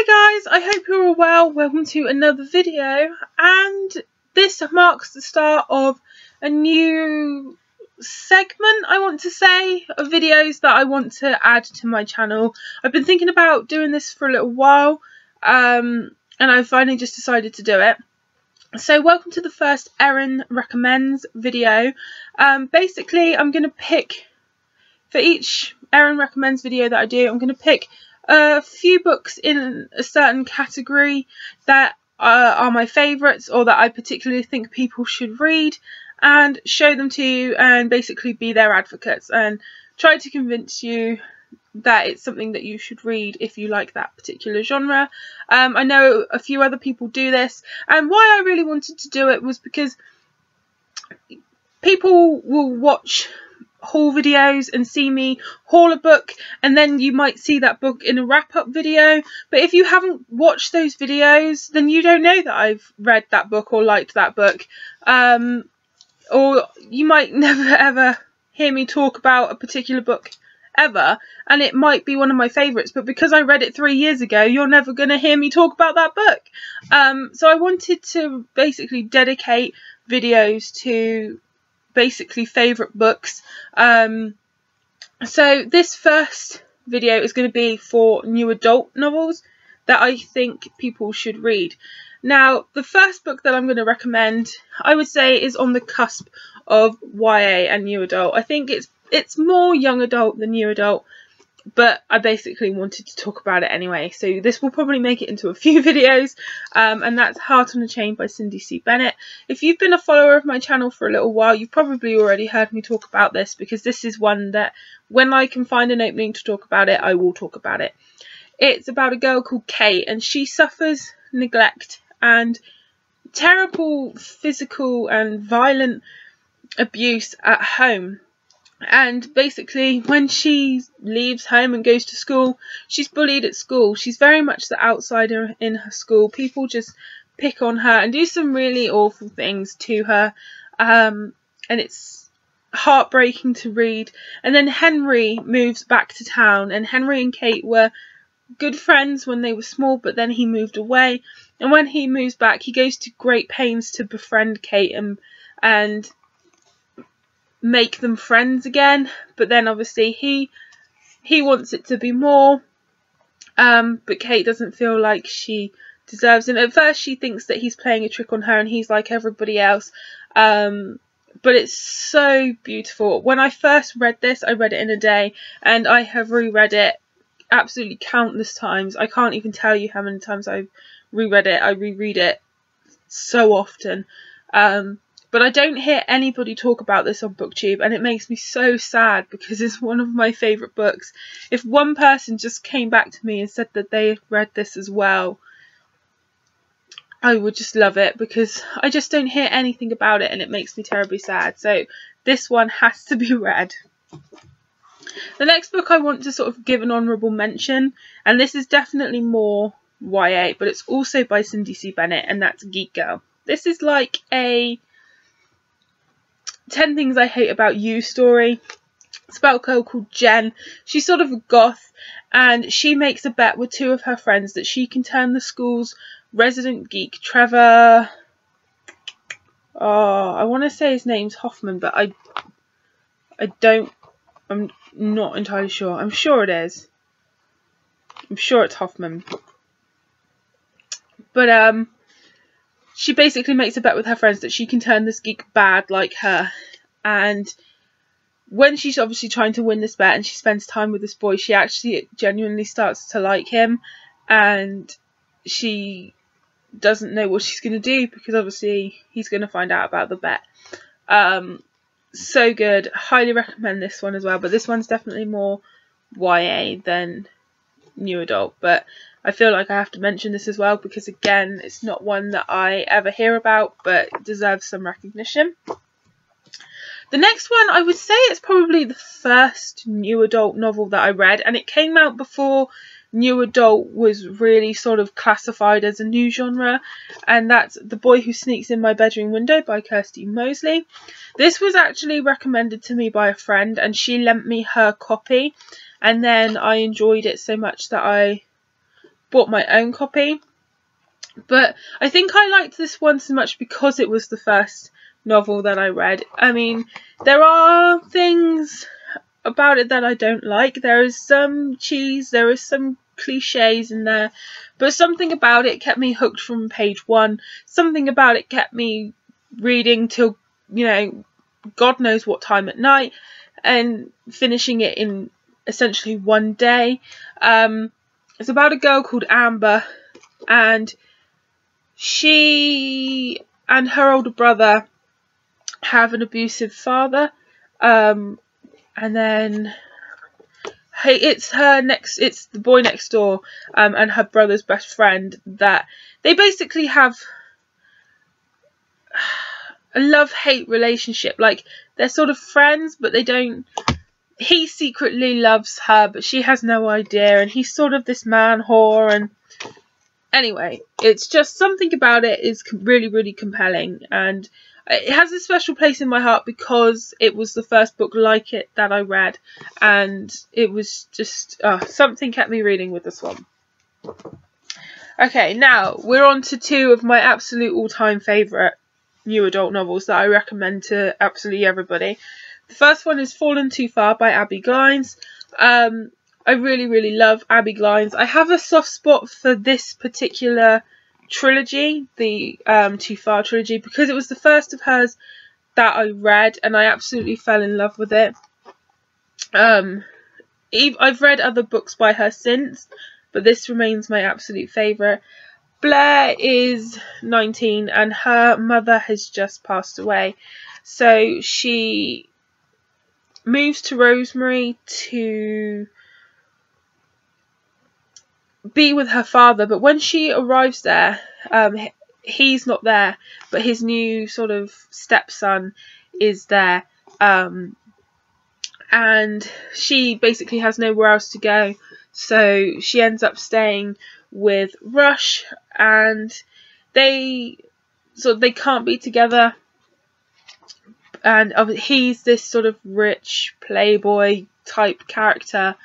Hi guys, I hope you're all well. Welcome to another video, and this marks the start of a new segment, I want to say, of videos that I want to add to my channel. I've been thinking about doing this for a little while, and I finally just decided to do it. So welcome to the first Erin Recommends video. Basically I'm going to pick, for each Erin Recommends video that I do, I'm going to pick a few books in a certain category that are my favourites, or that I particularly think people should read, and show them to you and basically be their advocates and try to convince you that it's something that you should read if you like that particular genre. I know a few other people do this, and why I really wanted to do it was because people will watch haul videos and see me haul a book, and then you might see that book in a wrap-up video, but if you haven't watched those videos then you don't know that I've read that book or liked that book, or you might never ever hear me talk about a particular book ever, and it might be one of my favourites, but because I read it 3 years ago you're never going to hear me talk about that book. So I wanted to basically dedicate videos to basically favourite books. So this first video is going to be for new adult novels that I think people should read. Now the first book that I'm going to recommend, I would say, is on the cusp of YA and new adult. I think it's more young adult than new adult, but I basically wanted to talk about it anyway, so this will probably make it into a few videos, and that's Heart on a Chain by Cindy C. Bennett. If you've been a follower of my channel for a little while, you've probably already heard me talk about this, because this is one that when I can find an opening to talk about it, I will talk about it. It's about a girl called Kate, and she suffers neglect and terrible physical and violent abuse at home. And basically when she leaves home and goes to school, she's bullied at school. She's very much the outsider in her school. People just pick on her and do some really awful things to her, and it's heartbreaking to read. And then Henry moves back to town, and Henry and Kate were good friends when they were small, but then he moved away, and when he moves back he goes to great pains to befriend Kate and make them friends again, but then obviously he wants it to be more, but Kate doesn't feel like she deserves him. At first she thinks that he's playing a trick on her and he's like everybody else, but it's so beautiful. When I first read this, I read it in a day, and I have reread it absolutely countless times. I can't even tell you how many times I've reread it. I reread it so often. But I don't hear anybody talk about this on BookTube, and it makes me so sad because it's one of my favourite books. If one person just came back to me and said that they had read this as well, I would just love it, because I just don't hear anything about it and it makes me terribly sad. So this one has to be read. The next book I want to sort of give an honourable mention, and this is definitely more YA, but it's also by Cindy C. Bennett, and that's Geek Girl. This is like a 10 Things I Hate About You story. It's about a girl called Jen. She's sort of a goth, and she makes a bet with two of her friends that she can turn the school's resident geek, Trevor, I want to say his name's Hoffman, but I'm not entirely sure. I'm sure it is. I'm sure it's Hoffman. But she basically makes a bet with her friends that she can turn this geek bad like her. And when she's obviously trying to win this bet and she spends time with this boy, she actually genuinely starts to like him. And she doesn't know what she's going to do, because obviously he's going to find out about the bet. So good. Highly recommend this one as well. But this one's definitely more YA than new adult. But I feel like I have to mention this as well, because again, it's not one that I ever hear about, but it deserves some recognition. The next one, I would say it's probably the first new adult novel that I read, and it came out before new adult was really sort of classified as a new genre, and that's The Boy Who Sneaks in My Bedroom Window by Kirsty Mosley. This was actually recommended to me by a friend, and she lent me her copy, and then I enjoyed it so much that I bought my own copy. But I think I liked this one so much because it was the first novel that I read. I mean, there are things about it that I don't like. There is some cheese, there is some cliches in there, but something about it kept me hooked from page one. Something about it kept me reading till, you know, God knows what time at night, and finishing it in essentially one day. It's about a girl called Amber, and she and her older brother have an abusive father, and then it's the boy next door, and her brother's best friend, that they basically have a love-hate relationship. Like, they're sort of friends, but they don't. He secretly loves her, but she has no idea, and he's sort of this man whore. And anyway, it's just something about it is really, really compelling, and it has a special place in my heart because it was the first book like it that I read, and it was just something kept me reading with this one. Okay, now we're on to two of my absolute all-time favourite new adult novels that I recommend to absolutely everybody. The first one is Fallen Too Far by Abby Glines. I really, really love Abby Glines. I have a soft spot for this particular trilogy, the Too Far trilogy, because it was the first of hers that I read, and I absolutely fell in love with it. I've read other books by her since, but this remains my absolute favourite. Blair is 19 and her mother has just passed away, so she moves to Rosemary to be with her father, but when she arrives there, he's not there, but his new sort of stepson is there, and she basically has nowhere else to go, so she ends up staying with Rush, and they can't be together, and he's this sort of rich playboy type character,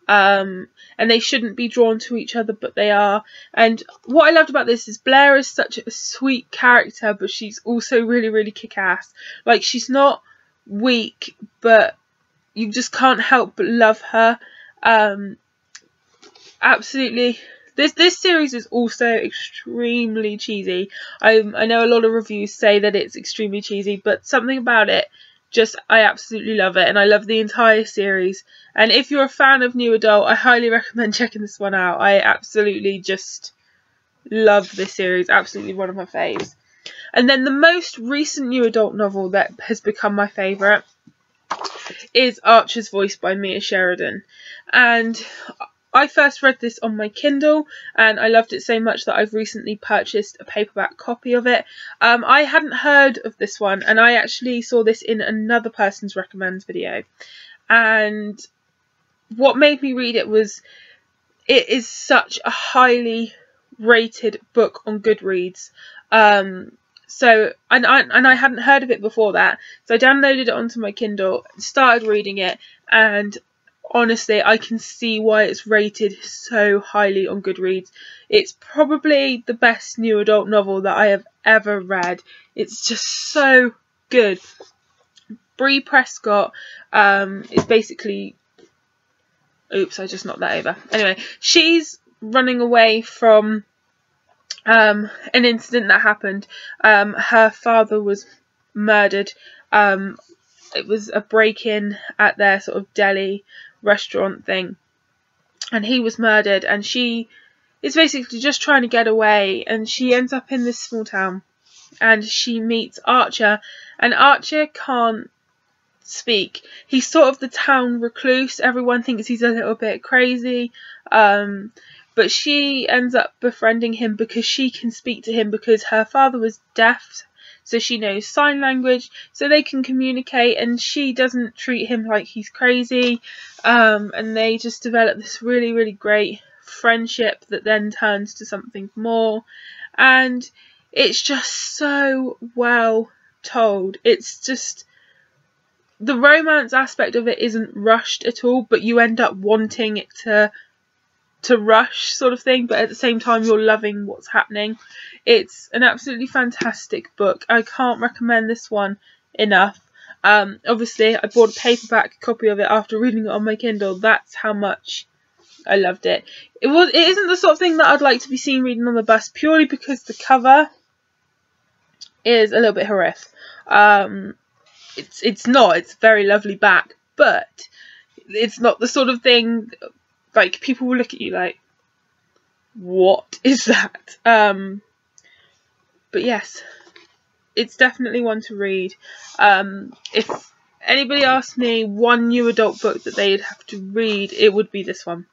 and they shouldn't be drawn to each other, but they are. And what I loved about this is Blair is such a sweet character, but she's also really, really kick-ass. Like, she's not weak, but you just can't help but love her. Absolutely. This series is also extremely cheesy. I know a lot of reviews say that it's extremely cheesy, but something about it, I absolutely love it, and I love the entire series. And if you're a fan of new adult, I highly recommend checking this one out. I absolutely just love this series. Absolutely one of my faves. And then the most recent new adult novel that has become my favourite is Archer's Voice by Mia Sheridan. And I first read this on my Kindle, and I loved it so much that I've recently purchased a paperback copy of it. I hadn't heard of this one, and I actually saw this in another person's recommends video. And what made me read it was, it is such a highly rated book on Goodreads. So I hadn't heard of it before that, so I downloaded it onto my Kindle, started reading it, and honestly, I can see why it's rated so highly on Goodreads. It's probably the best new adult novel that I have ever read. It's just so good. Bree Prescott is basically... Oops, I just knocked that over. Anyway, she's running away from an incident that happened. Her father was murdered. It was a break-in at their sort of deli restaurant thing, and he was murdered, and she is basically just trying to get away, and she ends up in this small town, and she meets Archer, and Archer can't speak. He's sort of the town recluse. Everyone thinks he's a little bit crazy, but she ends up befriending him because she can speak to him, because her father was deaf, so she knows sign language, so they can communicate, and she doesn't treat him like he's crazy, and they just develop this really, really great friendship that then turns to something more, and it's just so well told. It's just, the romance aspect of it isn't rushed at all, but you end up wanting it to to rush sort of thing, but at the same time you're loving what's happening. It's an absolutely fantastic book. I can't recommend this one enough. Obviously I bought a paperback copy of it after reading it on my Kindle. That's how much I loved it. It isn't the sort of thing that I'd like to be seen reading on the bus, purely because the cover is a little bit horrific. It's not. It's a very lovely back, but it's not the sort of thing like people will look at you like, what is that? But yes, it's definitely one to read. If anybody asked me one new adult book that they'd have to read, it would be this one.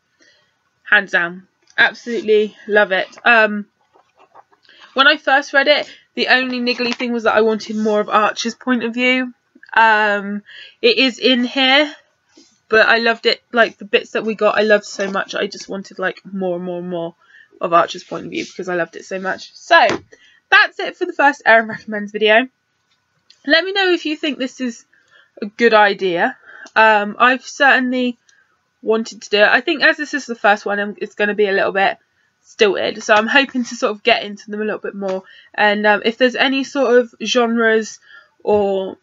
Hands down. Absolutely love it. When I first read it, the only niggly thing was that I wanted more of Archer's point of view. It is in here, but I loved it. Like, the bits that we got, I loved so much. I just wanted like more and more and more of Archer's point of view because I loved it so much. So that's it for the first Erin Recommends video. Let me know if you think this is a good idea. I've certainly wanted to do it. I think as this is the first one, it's going to be a little bit stilted, so I'm hoping to sort of get into them a little bit more. And if there's any sort of genres or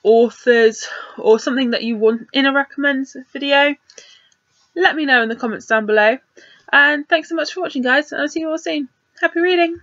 authors or something that you want in a recommends video, let me know in the comments down below. And thanks so much for watching, guys, and I'll see you all soon. Happy reading!